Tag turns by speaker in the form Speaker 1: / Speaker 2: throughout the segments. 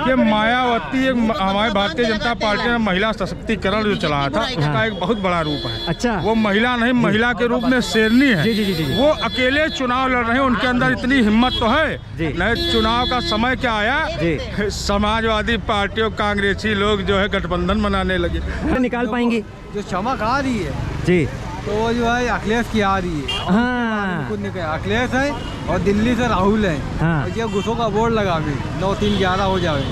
Speaker 1: ये मायावती एक हमारी भारतीय जनता पार्टी ने महिला सशक्तिकरण जो चलाया था उसका एक बहुत बड़ा रूप है।
Speaker 2: अच्छा,
Speaker 1: वो महिला नहीं, महिला के रूप में शेरनी है।
Speaker 2: जी, जी, जी, जी।
Speaker 1: वो अकेले चुनाव लड़ रहे हैं, उनके अंदर इतनी हिम्मत तो है। नहीं, चुनाव का समय क्या आया, समाजवादी पार्टी और कांग्रेसी लोग जो है गठबंधन बनाने लगे।
Speaker 2: निकाल पाएंगे
Speaker 3: जो चमक आ रही है
Speaker 2: जी,
Speaker 3: तो वो जो है अखिलेश की आ रही है।
Speaker 2: हाँ
Speaker 3: कुछ नहीं कहा, अखिलेश है और दिल्ली से राहुल है।
Speaker 2: हाँ।
Speaker 3: ये गुस्सों का बोर्ड लगा भी 9-3-11 हो जाए।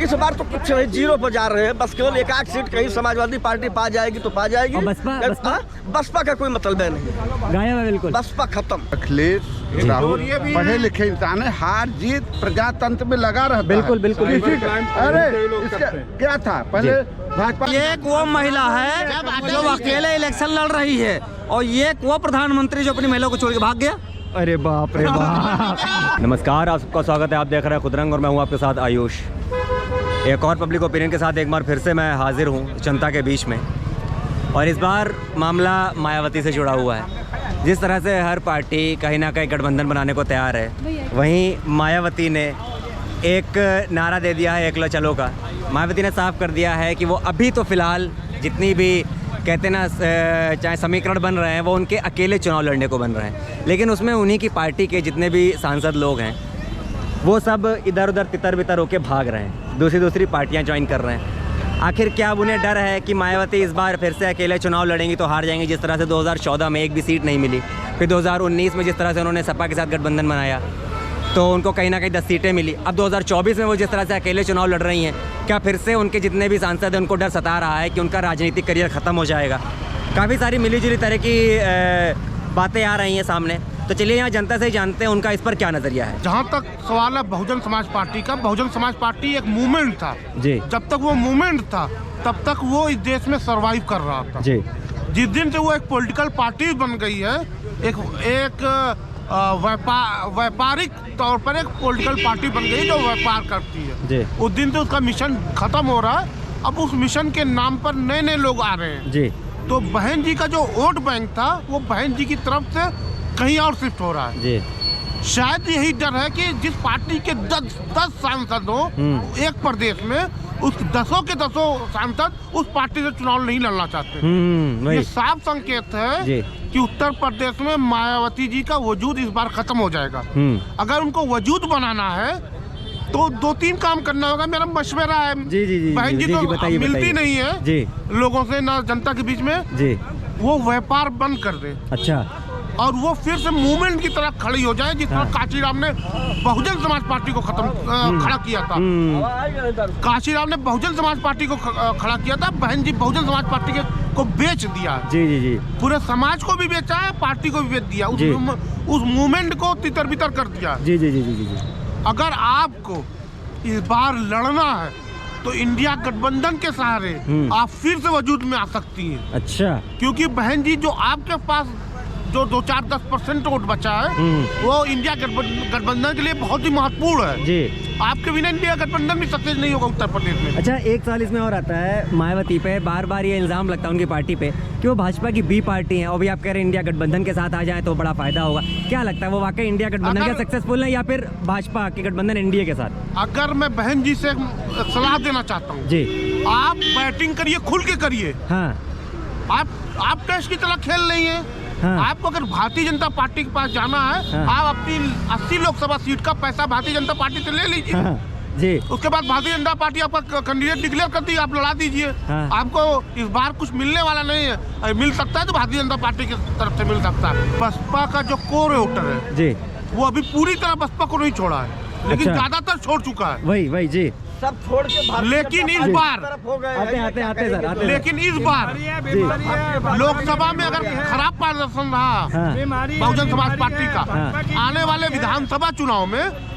Speaker 4: इस बार तो कुछ नहीं, जीरो पर जा रहे हैं। बस केवल एक आध सीट कहीं समाजवादी पार्टी पा जाएगी तो पा जाएगी।
Speaker 2: और बसपा
Speaker 4: का कोई मतलब नहीं,
Speaker 2: गायब है बिल्कुल।
Speaker 4: बसपा खत्म।
Speaker 5: अखिलेश राहुल पढ़े लिखे इंसान है, हार जीत प्रजातंत्र में लगा रहता है।
Speaker 2: बिल्कुल बिल्कुल।
Speaker 5: अरे इसका क्या था पहले भाजपा।
Speaker 3: एक वो महिला है जो अकेले इलेक्शन लड़ रही है और एक वो प्रधानमंत्री जो अपनी महिला को छोड़ के भाग गया।
Speaker 2: अरे बाप रे बाप। नमस्कार, आप सबका स्वागत है। आप देख रहे हैं खुदरंग और मैं हूं आपके साथ आयुष। एक और पब्लिक ओपिनियन के साथ एक बार फिर से मैं हाजिर हूं जनता के बीच में। और इस बार मामला मायावती से जुड़ा हुआ है। जिस तरह से हर पार्टी कहीं ना कहीं गठबंधन बनाने को तैयार है, वहीं मायावती ने एक नारा दे दिया है एकलो चलो का। मायावती ने साफ कर दिया है कि वो अभी तो फ़िलहाल जितनी भी कहते ना चाहे समीकरण बन रहे हैं वो उनके अकेले चुनाव लड़ने को बन रहे हैं, लेकिन उसमें उन्हीं की पार्टी के जितने भी सांसद लोग हैं वो सब इधर उधर तितर बितर होकर भाग रहे हैं, दूसरी पार्टियां ज्वाइन कर रहे हैं। आखिर क्या उन्हें डर है कि मायावती इस बार फिर से अकेले चुनाव लड़ेंगी तो हार जाएंगी, जिस तरह से 2014 में एक भी सीट नहीं मिली, फिर 2019 में जिस तरह से उन्होंने सपा के साथ गठबंधन बनाया तो उनको कहीं ना कहीं 10 सीटें मिली। अब 2024 में वो जिस तरह से अकेले चुनाव लड़ रही हैं, क्या फिर से उनके जितने भी सांसद हैं उनको डर सता रहा है कि उनका राजनीतिक करियर ख़त्म हो जाएगा? काफ़ी सारी मिलीजुली तरह की बातें आ रही हैं सामने। तो चलिए यहाँ जनता से ही जानते हैं उनका इस पर क्या नज़रिया है।
Speaker 1: जहाँ तक सवाल है बहुजन समाज पार्टी का, बहुजन समाज पार्टी एक मूवमेंट था
Speaker 2: जी।
Speaker 1: जब तक वो मूवमेंट था तब तक वो इस देश में सरवाइव कर रहा था
Speaker 2: जी।
Speaker 1: जिस दिन से वो एक पॉलिटिकल पार्टी बन गई है, एक व्यापारिक तौर पर एक पॉलिटिकल पार्टी बन गई जो व्यापार करती है
Speaker 2: जी।
Speaker 1: उस दिन से उसका मिशन खत्म हो रहा है। अब उस मिशन के नाम पर नए नए लोग आ रहे हैं
Speaker 2: जी।
Speaker 1: तो बहन जी का जो वोट बैंक था वो बहन जी की तरफ से कहीं और शिफ्ट हो रहा है
Speaker 2: जी।
Speaker 1: शायद यही डर है कि जिस पार्टी के 10 सांसद हो एक प्रदेश में, उस 10 के 10 सांसद उस पार्टी से चुनाव नहीं लड़ना चाहते। ये साफ संकेत है कि उत्तर प्रदेश में मायावती जी का वजूद इस बार खत्म हो जाएगा। अगर उनको वजूद बनाना है तो 2-3 काम करना होगा। मेरा मशवरा है, बहन जी तो मिलती नहीं है जी लोगों से, ना जनता के बीच में जी। वो व्यापार बंद कर दे। अच्छा। और वो फिर से मूवमेंट की तरह खड़ी हो जाए जिस तरह काशीराम ने बहुजन समाज पार्टी को खड़ा किया था। काशीराम ने बहुजन समाज पार्टी को खड़ा किया था, बहन जी बहुजन समाज पार्टी को बेच दिया जी जी जी। पूरे समाज को भी बेचा है, पार्टी को भी बेच दिया, उस मूवमेंट को तितर बितर कर दिया जी जी जी जी जी। अगर आपको इस बार लड़ना है तो इंडिया गठबंधन के सहारे आप फिर से वजूद में आ सकती हैं। अच्छा। क्योंकि बहन जी जो आपके पास जो 2-4-10% वोट बचा है वो इंडिया गठबंधन के लिए बहुत ही महत्वपूर्ण है जी। आपके बिना इंडिया गठबंधन भी सक्सेस नहीं होगा उत्तर प्रदेश में। अच्छा, एक सवाल इसमें और आता है, मायावती पे बार बार ये इल्जाम लगता है उनकी पार्टी पे कि वो भाजपा की बी पार्टी है और भी आप कह रहे हैं इंडिया गठबंधन के साथ आ जाए तो बड़ा फायदा होगा। क्या लगता है वो वाकई इंडिया गठबंधन के सक्सेसफुल है या फिर भाजपा के गठबंधन एनडीए के साथ? अगर मैं बहन जी से सलाह देना चाहता हूँ जी, आप बैटिंग करिए, खुल के करिए। हाँ। आप टेस्ट की तरह खेल रही है। हाँ। आपको अगर भारतीय जनता पार्टी के पास जाना है, हाँ। आप अपनी 80 लोकसभा सीट का पैसा भारतीय जनता पार्टी से ले लीजिए। हाँ। जी। उसके बाद भारतीय जनता पार्टी आपका कैंडिडेट डिक्लेयर करती है, आप लड़ा दीजिए। हाँ। आपको इस बार कुछ मिलने वाला नहीं है, मिल सकता है तो भारतीय जनता पार्टी की तरफ से मिल सकता है। बसपा का जो कोर वोटर है जी, वो अभी पूरी तरह बसपा को नहीं छोड़ा है, लेकिन ज्यादातर छोड़ चुका है। वही जी, सब छोड़ के। लेकिन इस बार आते सर, लेकिन इस बार लोकसभा में अगर खराब प्रदर्शन रहा बहुजन समाज पार्टी का, आने वाले विधानसभा चुनाव में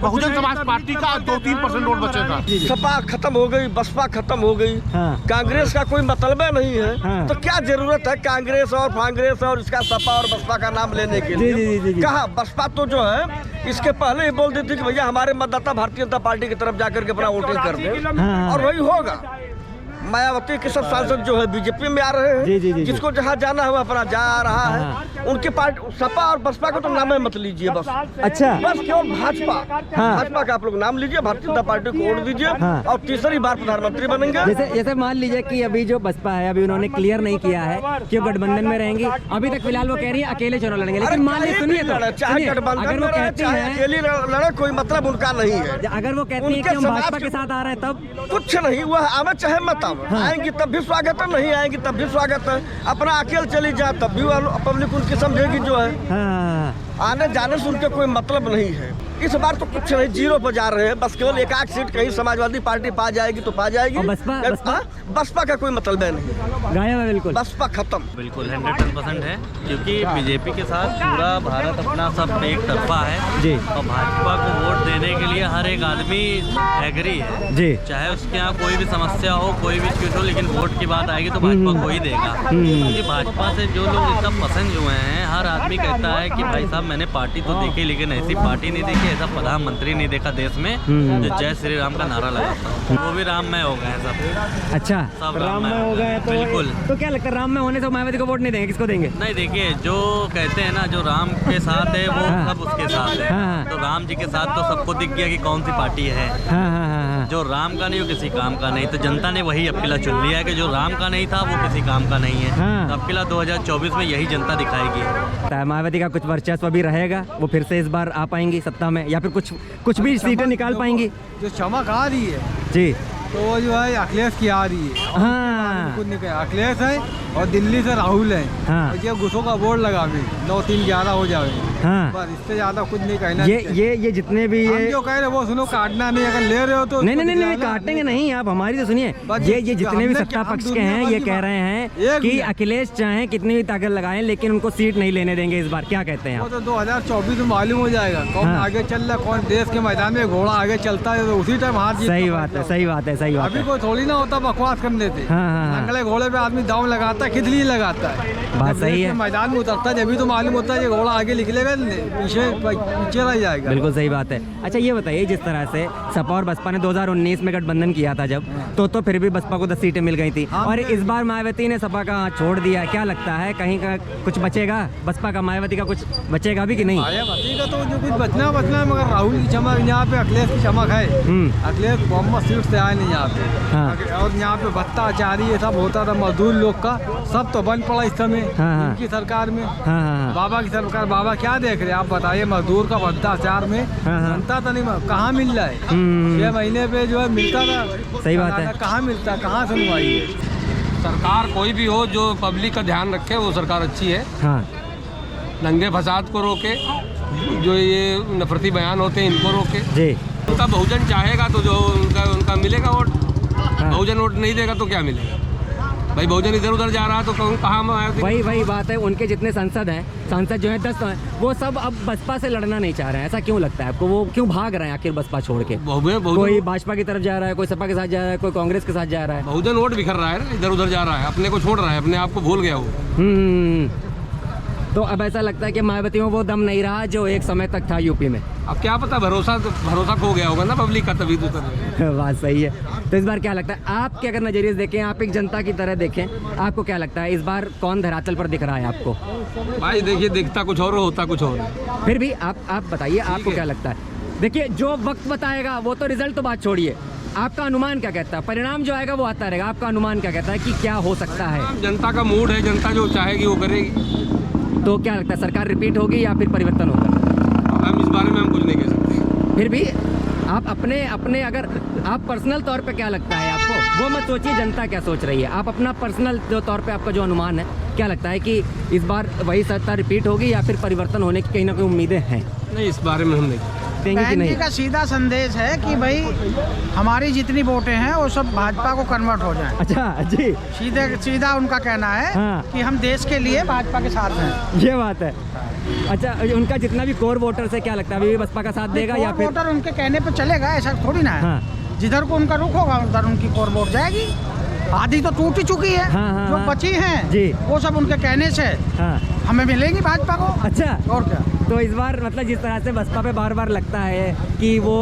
Speaker 1: बहुजन समाज पार्टी का 2-3% वोट बचेगा।
Speaker 4: सपा खत्म हो गई, बसपा खत्म हो गई, कांग्रेस का कोई मतलब नहीं है। तो क्या जरूरत है कांग्रेस और इसका सपा और बसपा का नाम लेने के लिए? कहा बसपा तो जो है इसके पहले ही बोल देती कि भैया हमारे मतदाता भारतीय जनता पार्टी की तरफ जाकर के अपना वोटिंग कर दे, और वही होगा। मायावती के सब सांसद जो है बीजेपी में आ रहे हैं, जिसको जहाँ जाना है वो अपना जा रहा है। उनके पार्टी सपा और बसपा का तो नाम है मत लीजिए बस।
Speaker 2: अच्छा,
Speaker 4: बस केवल भाजपा,
Speaker 2: हाँ।
Speaker 4: भाजपा का आप लोग नाम लीजिए, भारतीय जनता पार्टी को वोट दीजिए,
Speaker 2: हाँ।
Speaker 4: और तीसरी बार प्रधानमंत्री बनेंगे।
Speaker 2: जैसे मान लीजिए कि अभी जो बसपा है अभी उन्होंने क्लियर नहीं किया है कि वो गठबंधन में रहेंगी। अभी तक फिलहाल वो कह रही है अकेले चुनाव लड़ेंगे, लेकिन मान लीजिए सुनिए तो,
Speaker 4: चाहे गठबंधन
Speaker 2: अगर वो
Speaker 4: में रहे,
Speaker 2: कहती
Speaker 4: चाहे
Speaker 2: है,
Speaker 4: अकेली लड़े, कोई मतलब उनका नहीं है।
Speaker 2: अगर वो कहती है कि हम भाजपा के साथ आ रहे हैं तब
Speaker 4: कुछ नहीं, वह आवे चाहे मत आवे, आएंगी तब भी स्वागत है, नहीं आएंगी तब भी स्वागत है। अपना अकेले चली जाए तब भी पब्लिक उनकी समझेगी जो है।
Speaker 2: हाँ,
Speaker 4: आने जाने से उनके कोई मतलब नहीं है। इस बार तो कुछ नहीं, जीरो पर जा रहे हैं, बस केवल एक आध सीट कहीं समाजवादी पार्टी पा जाएगी तो पा जाएगी।
Speaker 2: और बसपा
Speaker 4: का कोई मतलब नहीं,
Speaker 2: गायब है बिल्कुल,
Speaker 4: बसपा खत्म।
Speaker 6: बिल्कुल 110% है, क्योंकि बीजेपी के साथ पूरा भारत अपना सब एक तरफा है
Speaker 2: जी,
Speaker 6: और भाजपा को वोट देने के लिए हर एक आदमी एग्री है
Speaker 2: जी,
Speaker 6: चाहे उसके यहाँ कोई भी समस्या हो, कोई भी चीज हो, लेकिन वोट की बात आएगी तो भाजपा को ही देगा। क्योंकि भाजपा से जो लोग इतना पसंद हुए हैं, हर आदमी कहता है कि भाई साहब मैंने पार्टी तो देखी, लेकिन ऐसी पार्टी नहीं देखी, ऐसा प्रधानमंत्री नहीं देखा देश में जो जय श्री राम का नारा लगाता। वो भी राममय हो गए हैं सब।
Speaker 2: अच्छा,
Speaker 6: सब
Speaker 2: राममय हो गए तो
Speaker 6: बिल्कुल।
Speaker 2: तो क्या लगता है राममय होने से मायावती को वोट नहीं देंगे, किसको देंगे?
Speaker 6: नहीं, देखिए जो कहते हैं ना, जो राम के साथ है वो
Speaker 2: हाँ।
Speaker 6: सब उसके साथ है।
Speaker 2: हाँ।
Speaker 6: तो राम जी के साथ तो सबको दिख गया कि कौन सी पार्टी है।
Speaker 2: हाँ, हाँ, हाँ,
Speaker 6: जो राम का नहीं वो किसी काम का नहीं, तो जनता ने वही अब किला चुन लिया है कि जो राम का नहीं था वो किसी काम का नहीं है।
Speaker 2: हाँ।
Speaker 6: तो अब किला 2024 में यही जनता दिखाएगी।
Speaker 2: मायावती का कुछ वर्चस्व भी रहेगा, वो फिर से इस बार आ पाएंगी सत्ता में, या फिर कुछ भी सीटें निकाल पाएंगी?
Speaker 7: जो चमक आ रही है
Speaker 2: जी,
Speaker 7: तो वो जो है अखिलेश की आ रही है।
Speaker 2: हाँ,
Speaker 7: कुछ नहीं कहा, अखिलेश है और दिल्ली से राहुल है।
Speaker 2: हाँ।
Speaker 7: और ये गुस्सों का बोर्ड लगा भी 9-3-11 हो जाए,
Speaker 2: हाँ।
Speaker 7: बस इससे ज्यादा कुछ नहीं कहना।
Speaker 2: ये जितने भी
Speaker 7: हम
Speaker 2: ये
Speaker 7: जो कह रहे वो सुनो, काटना नहीं, अगर ले रहे हो तो
Speaker 2: नहीं
Speaker 7: उसको दिलाना
Speaker 2: काटेंगे नहीं, आप हमारी तो सुनिए।
Speaker 7: बस
Speaker 2: ये जितने भी
Speaker 7: हमने
Speaker 2: सत्ता
Speaker 7: क्या-
Speaker 2: पक्ष
Speaker 7: हम
Speaker 2: के हैं ये
Speaker 7: दुनिया
Speaker 2: कह रहे हैं
Speaker 7: एक
Speaker 2: कि
Speaker 7: मिनट।
Speaker 2: अखिलेश चाहे कितनी भी ताकत लगाएं लेकिन उनको सीट नहीं लेने देंगे इस बार। क्या कहते हैं
Speaker 7: वो
Speaker 2: आप?
Speaker 7: तो 2024 में मालूम हो जाएगा कौन
Speaker 2: हाँ।
Speaker 7: आगे चल रहा है, कौन देश के मैदान में घोड़ा आगे चलता है तो उसी टाइम हार जीत
Speaker 2: सही
Speaker 7: का
Speaker 2: बात है,
Speaker 7: फैसला
Speaker 2: सही बात है, सही बात
Speaker 7: अभी
Speaker 2: है।
Speaker 7: कोई थोड़ी ना होता बकवास करने थे।
Speaker 2: हाँ, हाँ, हाँ।
Speaker 7: अगले घोड़े पे आदमी दांव लगाता है, किस लिए लगाता है?
Speaker 2: बात
Speaker 7: जब
Speaker 2: सही
Speaker 7: देश
Speaker 2: है।
Speaker 7: के मैदान में उतरता है जब तो मालूम होता है ये घोड़ा आगे निकलेगा, पीछे रह जाएगा।
Speaker 2: बिल्कुल सही बात है। अच्छा ये बताइए, जिस तरह से सपा और बसपा ने 2019 में गठबंधन किया था जब, तो फिर भी बसपा को 10 सीटें मिल गई थी, और इस बार मायावती ने सपा का छोड़ दिया। क्या लगता है कहीं का कुछ बचेगा बसपा का, मायावती का कुछ बचेगा भी कि नहीं?
Speaker 7: मायावती का तो जो कुछ बचना है, मगर राहुल की चमक यहाँ पे, अखिलेश की चमक है। अखिलेश बहुमत सीट से आए नहीं यहाँ पे।
Speaker 2: हाँ।
Speaker 7: और यहाँ पे भत्ताचारी ये सब होता था मजदूर लोग का, सब तो बंद पड़ा इस समय।
Speaker 2: हाँ, हाँ।
Speaker 7: उनकी सरकार में,
Speaker 2: हाँ, हाँ,
Speaker 7: बाबा की सरकार, बाबा क्या देख रहे हैं आप बताइए? मजदूर का भत्ताचार में
Speaker 2: हाँ, हाँ।
Speaker 7: बनता था नहीं, कहाँ मिल रहा है? 6 महीने पे जो है मिलता था,
Speaker 2: सही बात है।
Speaker 7: कहाँ मिलता, कहाँ सुनवाई है?
Speaker 8: सरकार कोई भी हो जो पब्लिक का ध्यान रखे वो सरकार अच्छी है।
Speaker 2: हाँ,
Speaker 8: दंगे फसाद को रोके, जो ये नफरती बयान होते हैं इनको रोके।
Speaker 2: जी,
Speaker 8: उनका बहुजन चाहेगा तो जो उनका मिलेगा वोट।
Speaker 2: हाँ।
Speaker 8: बहुजन वोट नहीं देगा तो क्या मिलेगा? भाई बहुजन इधर उधर जा रहा है तो कहाँ
Speaker 2: वही बात है। उनके जितने सांसद जो है 10 वो सब अब बसपा से लड़ना नहीं चाह रहे हैं। ऐसा क्यों लगता है आपको? वो क्यों भाग रहे हैं आखिर बसपा छोड़ के? कोई भाजपा की तरफ जा रहा है, कोई सपा के साथ जा रहा है, कोई कांग्रेस के साथ जा रहा है।
Speaker 8: बहुजन वोट बिखर रहा है ना, इधर उधर जा रहा है, अपने को छोड़ रहा है, अपने आप को भूल गया वो।
Speaker 2: तो अब ऐसा लगता है कि मायावती में वो दम नहीं रहा जो एक समय तक था यूपी में।
Speaker 8: अब क्या पता, भरोसा खो गया होगा ना पब्लिक का, तभी तो
Speaker 2: बात सही है। तो इस बार क्या लगता है आपके, अगर नजरिए से देखें, आप एक जनता की तरह देखें, आपको क्या लगता है इस बार कौन धरातल पर दिख रहा है आपको?
Speaker 8: भाई देखिए, दिखता कुछ और होता कुछ और।
Speaker 2: फिर भी आप बताइए, आपको क्या लगता है? देखिए, जो वक्त बताएगा वो तो, रिजल्ट तो बात छोड़िए, आपका अनुमान क्या कहता है? परिणाम जो आएगा वो आता रहेगा, आपका अनुमान क्या कहता है कि क्या हो सकता है?
Speaker 8: जनता का मूड है, जनता जो चाहेगी वो करेगी।
Speaker 2: तो क्या लगता है, सरकार रिपीट होगी या फिर परिवर्तन होगा?
Speaker 8: हम इस बारे में हम कुछ नहीं कह सकते।
Speaker 2: फिर भी आप अपने अगर आप पर्सनल तौर पे क्या लगता है आपको, वो मत सोचिए जनता क्या सोच रही है, आप अपना पर्सनल जो तौर पे आपका जो अनुमान है, क्या लगता है कि इस बार वही सत्ता रिपीट होगी या फिर परिवर्तन होने की कहीं ना कहीं उम्मीदें हैं?
Speaker 8: नहीं, इस बारे में हम नहीं
Speaker 2: देंगे कि नहीं?
Speaker 9: का सीधा संदेश है कि भाई हमारी जितनी वोटें हैं वो सब भाजपा को कन्वर्ट हो जाएं।
Speaker 2: अच्छा जी,
Speaker 9: सीधा उनका कहना है
Speaker 2: हाँ।
Speaker 9: कि हम देश के लिए भाजपा के साथ हैं।
Speaker 2: ये बात है। अच्छा, उनका जितना भी कोर वोटर से क्या लगता है, अभी भी बसपा का साथ देगा या फिर?
Speaker 9: वोटर उनके कहने पे चलेगा, ऐसा थोड़ी ना है।
Speaker 2: हाँ।
Speaker 9: जिधर को उनका रुख होगा उधर उनकी कोर वोट जाएगी। आधी तो टूट ही चुकी है।
Speaker 2: हाँ, हाँ,
Speaker 9: जो
Speaker 2: हाँ।
Speaker 9: बची हैं
Speaker 2: जी।
Speaker 9: वो सब उनके कहने से
Speaker 2: हाँ।
Speaker 9: हमें मिलेगी भाजपा को।
Speaker 2: अच्छा,
Speaker 9: और क्या।
Speaker 2: तो इस बार मतलब जिस तरह से बसपा पे बार बार लगता है कि वो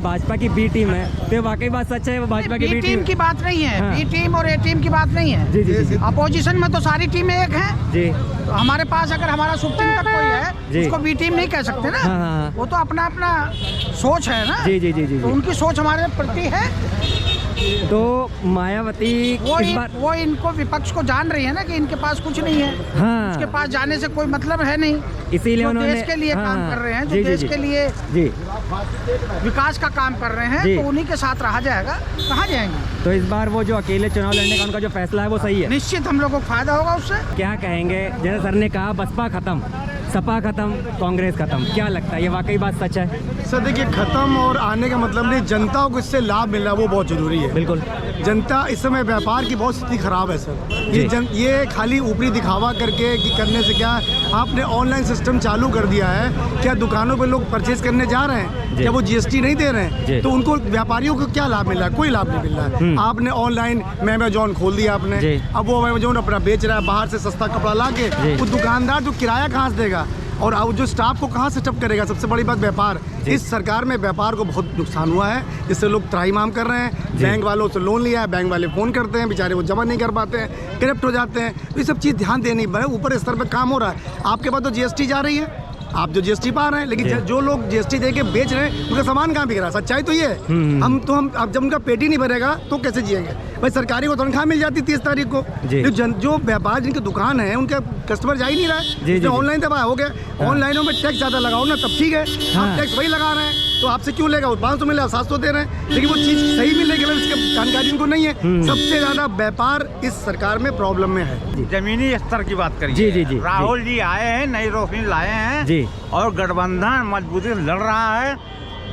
Speaker 2: भाजपा की बी टीम है, तो वाकई बात सच है, वो भाजपा की
Speaker 9: बी टीम की बात नहीं है।
Speaker 2: हाँ।
Speaker 9: बी टीम और ए टीम की बात नहीं है।
Speaker 2: जी जी जी
Speaker 9: अपोजिशन में तो सारी टीमें एक हैं।
Speaker 2: जी।
Speaker 9: तो हमारे पास अगर हमारा सुप्रीम तक कोई है,
Speaker 2: जी।
Speaker 9: उसको बी टीम नहीं कह सकते ना।
Speaker 2: हाँ, हाँ।
Speaker 9: वो तो अपना अपना सोच है ना।
Speaker 2: जी जी जी जी
Speaker 9: तो
Speaker 2: जी।
Speaker 9: उनकी सोच हमारे प्रति है।
Speaker 2: तो मायावती इस बार
Speaker 9: वो इनको विपक्ष को जान रही है ना कि इनके पास कुछ नहीं है।
Speaker 2: हाँ।
Speaker 9: उसके पास जाने से कोई मतलब है नहीं।
Speaker 2: इसीलिए
Speaker 9: जो
Speaker 2: उन्होंने
Speaker 9: देश के लिए
Speaker 2: हाँ,
Speaker 9: काम कर रहे हैं,
Speaker 2: जी,
Speaker 9: जो
Speaker 2: जी,
Speaker 9: देश
Speaker 2: जी।
Speaker 9: के लिए
Speaker 2: जी।
Speaker 9: विकास का काम कर रहे हैं,
Speaker 2: जी।
Speaker 9: तो उन्हीं के साथ रहा जाएगा। कहाँ जाएंगे?
Speaker 2: तो इस बार वो जो अकेले चुनाव लड़ने का उनका जो फैसला है वो सही है।
Speaker 9: निश्चित हम लोगों को फायदा होगा उससे।
Speaker 2: क्या कहेंगे, जैसे सर ने कहा बसपा खत्म, सपा खत्म, कांग्रेस खत्म, क्या लगता है ये वाकई बात सच है?
Speaker 10: सर देखिए, खत्म और आने का मतलब नहीं, जनता को इससे लाभ मिल रहा है वो बहुत जरूरी है।
Speaker 2: बिल्कुल।
Speaker 10: जनता इस समय व्यापार की बहुत स्थिति खराब है सर। ये खाली ऊपरी दिखावा करके कि करने से क्या, आपने ऑनलाइन सिस्टम चालू कर दिया है, क्या दुकानों पे लोग परचेज करने जा रहे हैं, क्या वो जीएसटी नहीं दे रहे हैं, तो उनको व्यापारियों को क्या लाभ मिल रहा है? कोई लाभ नहीं मिल रहा है। आपने ऑनलाइन अमेजोन खोल दिया आपने, अब वो अमेजोन अपना बेच रहा है बाहर से सस्ता कपड़ा ला के, वो दुकानदार जो किराया कहाँ से देगा और अब जो स्टाफ को कहाँ सेटअप करेगा? सबसे बड़ी बात व्यापार। इस सरकार में व्यापार को बहुत नुकसान हुआ है, इससे लोग त्राहिमाम कर रहे हैं। बैंक वालों से लोन लिया है, बैंक वाले फ़ोन करते हैं, बेचारे वो जमा नहीं कर पाते हैं, करप्ट हो जाते हैं। तो ये सब चीज़ ध्यान देनी है, ऊपर स्तर पर काम हो रहा है। आपके पास तो जीएसटी जा रही है, आप जो जीएसटी पा रहे हैं, लेकिन जो लोग जीएसटी दे के बेच रहे हैं उनका सामान कहाँ बिक रहा है? सच्चाई तो ये है। हम अब जब उनका पेट ही नहीं भरेगा तो कैसे जिएंगे भाई? सरकारी को तनख्वाह मिल जाती 30 तारीख को, जो व्यापार जिनकी दुकान है उनके कस्टमर जा ही नहीं रहा है। ऑनलाइन दबा हो गया, ऑनलाइनों में टैक्स ज़्यादा लगाओ ना, तब ठीक है। आप टैक्स वही लगा रहे हैं तो आपसे क्यों लेगा? 500 मिले, 700 दे रहे हैं, लेकिन वो चीज़ सही मिलेगी इसकी जानकारी उनको नहीं है। सबसे ज़्यादा व्यापार इस सरकार में प्रॉब्लम में है।
Speaker 11: जमीनी स्तर की बात करिए।
Speaker 2: जी जी जी।
Speaker 11: राहुल जी आए हैं, नई रोशनी लाए हैं
Speaker 2: जी,
Speaker 11: और गठबंधन मजबूती से लड़ रहा है।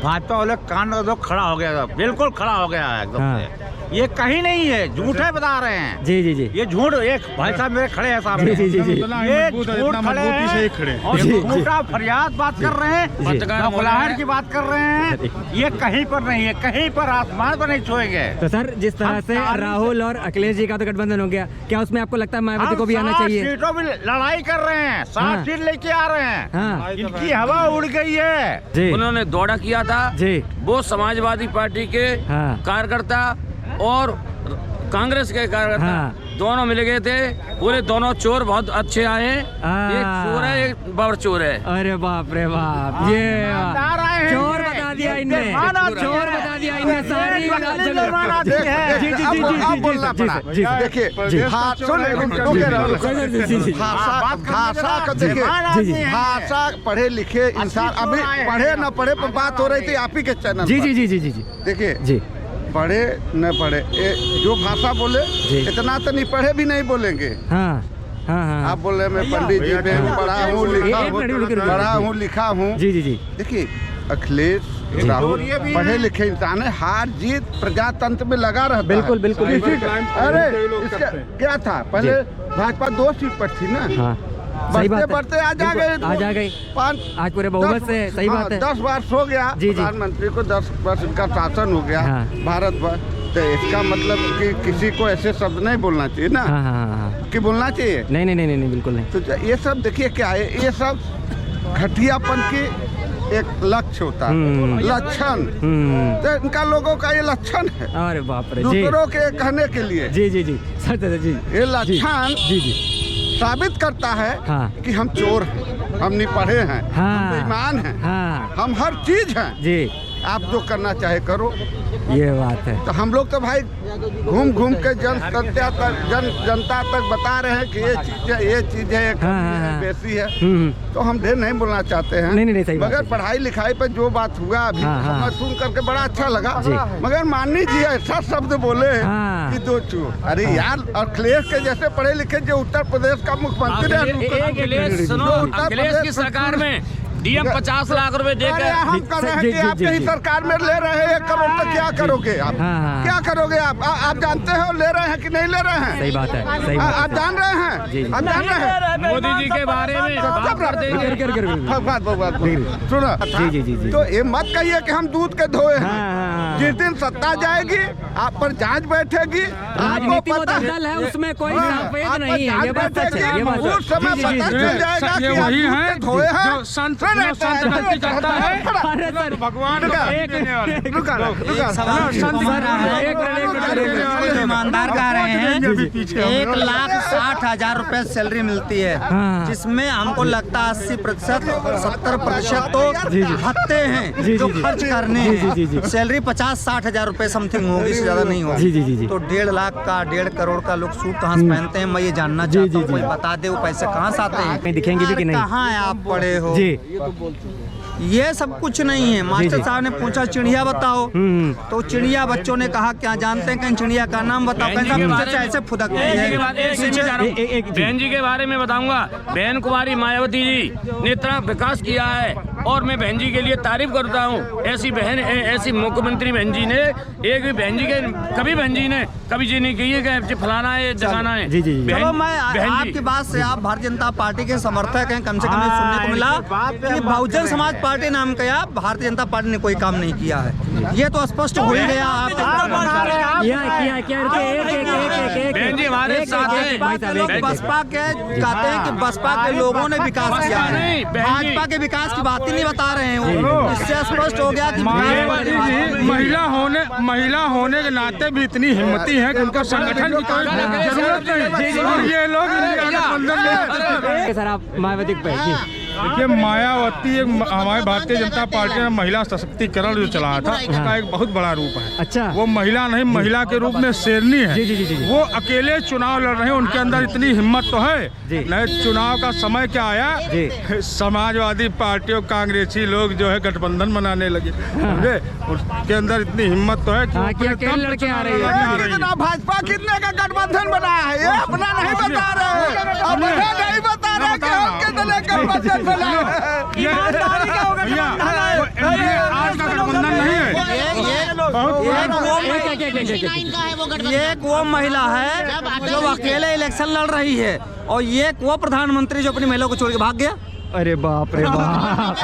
Speaker 11: भाजपा वाले कान का खड़ा हो गया, बिल्कुल खड़ा हो गया है एकदम से। ये कहीं नहीं है, झूठ है बता रहे हैं।
Speaker 2: जी जी जी।
Speaker 11: ये झूठ, एक भाई साहब मेरे खड़े हैं सामने,
Speaker 2: जी जी जी।
Speaker 11: ये झूठ खड़े हैं और झूठा फरियाद बात कर रहे हैं, बुलाहट की बात कर रहे हैं। ये कहीं पर नहीं है, कहीं पर आसमान पर नहीं छुएंगे।
Speaker 2: तो सर जिस तरह से राहुल और अखिलेश जी का तो गठबंधन हो गया, क्या उसमें आपको लगता है मायावती को भी आना चाहिए?
Speaker 11: सीटों में लड़ाई कर रहे हैं, 7 सीट लेके आ रहे हैं, इनकी हवा उड़ गई है।
Speaker 12: उन्होंने दौरा किया था
Speaker 2: जी,
Speaker 12: वो समाजवादी पार्टी के कार्यकर्ता और कांग्रेस के कार्यकर्ता दोनों मिल गए थे। पूरे दोनों चोर बहुत अच्छे आए, एक चोर है, एक बड़ चोर है।
Speaker 2: अरे बाप रे बाप, ये चोर बता दिया इनने, चोर बता दिया इनने सारी
Speaker 5: भाषा पढ़े लिखे इंसान, अभी पढ़े न पढ़े पर बात हो रही थी आप ही के चैनल।
Speaker 2: जी जी जी जी जी।
Speaker 5: देखिए
Speaker 2: जी,
Speaker 5: पढ़े न पढ़े जो भाषा बोले इतना तो नहीं पढ़े भी नहीं बोलेंगे।
Speaker 2: हाँ हाँ हाँ।
Speaker 5: आप बोल रहे मैं पंडित जी में पढ़ा हूँ लिखा हूँ।
Speaker 2: जी जी जी।
Speaker 5: देखिए अखिलेश राहुल पढ़े लिखे इंसान है, हार जीत प्रजातंत्र में लगा रहता है।
Speaker 2: बिल्कुल बिल्कुल।
Speaker 5: अरे इसका क्या था, पहले भाजपा 2 सीट पर थी ना, बढ़ते आ जा गई 5
Speaker 2: आज पूरे बहुमत से। सही बात है,
Speaker 5: 10 वर्ष हो गया प्रधानमंत्री को, 10 वर्ष इनका शासन हो गया भारत भर। तो इसका मतलब कि किसी को ऐसे शब्द नहीं बोलना चाहिए ना। कि बोलना चाहिए?
Speaker 2: नहीं नहीं नहीं नहीं, बिल्कुल नहीं।
Speaker 5: तो ये सब देखिए क्या है, ये सब घटियापन की एक लक्ष्य होता है, लक्षण। तो इनका लोगों का ये लक्षण है।
Speaker 2: अरे बाप रे,
Speaker 5: दूसरों के कहने के लिए।
Speaker 2: जी जी जी सर जी,
Speaker 5: ये लक्षण
Speaker 2: जी जी
Speaker 5: साबित करता है कि हम चोर हैं, हम नहीं पढ़े हैं, हम बेईमान हैं, हम हर चीज हैं। जी, आप जो करना चाहे करो,
Speaker 2: ये बात है।
Speaker 5: तो हम लोग तो भाई घूम घूम के जनता तक बता रहे हैं कि ये चीज है, बेसी है। तो हम ढेर नहीं बोलना चाहते हैं।
Speaker 2: नहीं सही,
Speaker 5: मगर पढ़ाई लिखाई पर जो बात हुआ अभी हमें सुन करके बड़ा अच्छा लगा। मगर मान लीजिए ऐसा शब्द बोले कि 2 चोर। अरे यार, अखिलेश के जैसे पढ़े लिखे जो उत्तर प्रदेश का मुख्यमंत्री
Speaker 12: अखिलेश की सरकार में डीएम 50 लाख रुपए
Speaker 5: अरे
Speaker 12: देकर
Speaker 5: हम कर रहे हैं कि आपके ही सरकार में ले रहे हैं 1 करोड़, तो क्या करोगे आप? क्या करोगे आप जानते हो ले रहे हैं कि नहीं ले रहे हैं?
Speaker 2: सही बात है, सही बात है।
Speaker 5: आप जान रहे हैं? आप जान रहे हैं?
Speaker 12: मोदी जी के बारे में बात कर देंगे।
Speaker 5: सुनो
Speaker 2: जी।
Speaker 5: तो ये मत कहिए कि हम दूध के धोए हैं। जिस दिन सत्ता जाएगी आप पर जांच बैठेगी,
Speaker 2: राजनीति वो दलदल है, उसमें कोई सफेद नहीं है, ये बात सच है, ये बात सच है।
Speaker 5: उस समय पता चल जाएगा कि आप दूध के धोए हैं।
Speaker 8: जो संत गलती करता है भगवान
Speaker 3: ईमानदार कह रहे हैं 1,60,000 रुपए सैलरी मिलती है, जिसमें हमको लगता है 80% 70% तो भत्ते हैं जो खर्च करने हैं। सैलरी 50-60 हजार रुपए समथिंग होगी, इससे ज्यादा नहीं होगी। तो 1.5 लाख का 1.5 करोड़ का लोग सूट कहाँ से पहनते हैं, मैं ये जानना चाहता हूँ। कोई बता दे वो पैसे कहाँ से आते हैं,
Speaker 2: दिखेंगे भी कि नहीं?
Speaker 3: कहाँ है आप पढ़े हो? ये सब कुछ नहीं है। मास्टर साहब ने पूछा चिड़िया बताओ, तो चिड़िया बच्चों ने कहा क्या जानते हैं, कहीं चिड़िया का नाम बताओ। ऐसे फुदकती है।
Speaker 12: बहन जी के बारे में बताऊंगा। बहन कुमारी मायावती जी ने इतना विकास किया है और मैं बहन जी के लिए तारीफ करता हूँ। ऐसी बहन, ऐसी मुख्यमंत्री बहन जी ने, एक भी बहन जी के कभी बहन जी ने कभी जी नहीं कही है कि फलाना है जगाना है।
Speaker 3: चलो मैं आपकी बात से, आप भारतीय जनता पार्टी के समर्थक हैं, कम से कम सुनने को मिला कि बहुजन समाज पार्टी नाम का भारतीय जनता पार्टी ने कोई काम नहीं किया है। ये तो स्पष्ट हो ही गया। आप
Speaker 12: बहन जी हमारे साथ हैं।
Speaker 3: लोग बसपा के कहते हैं कि बसपा के लोगों ने विकास किया है, भाजपा के विकास की बात ही नहीं बता रहे हैं वो। इससे स्पष्ट हो गया कि
Speaker 8: महिला होने के नाते भी इतनी हिम्मती है कि उनका संगठन की कोई जरूरत नहीं। ये लोग
Speaker 2: सर आप मायावती पे
Speaker 8: देखिए, मायावती एक हमारे भारतीय जनता पार्टी ने महिला सशक्तिकरण जो चलाया था उसका एक बहुत बड़ा रूप है।
Speaker 2: अच्छा, वो
Speaker 8: महिला नहीं, महिला के रूप में शेरनी है। वो अकेले चुनाव लड़ रहे हैं, उनके अंदर इतनी हिम्मत तो है। नहीं, चुनाव का समय क्या आया, समाजवादी पार्टी और कांग्रेसी लोग जो है गठबंधन बनाने लगे। उसके अंदर इतनी हिम्मत तो है कि
Speaker 2: लड़के आ रहे हैं।
Speaker 5: भाजपा कितने का गठबंधन बनाया है, ये अपना नहीं बता रहे, नहीं बता रहे कि हम कितने गठबंधन
Speaker 3: एक वो महिला है जो अकेले इलेक्शन लड़ रही है, और ये वो प्रधानमंत्री जो अपनी महिला को छोड़ के भाग गया।
Speaker 2: अरे बाप रे बाप।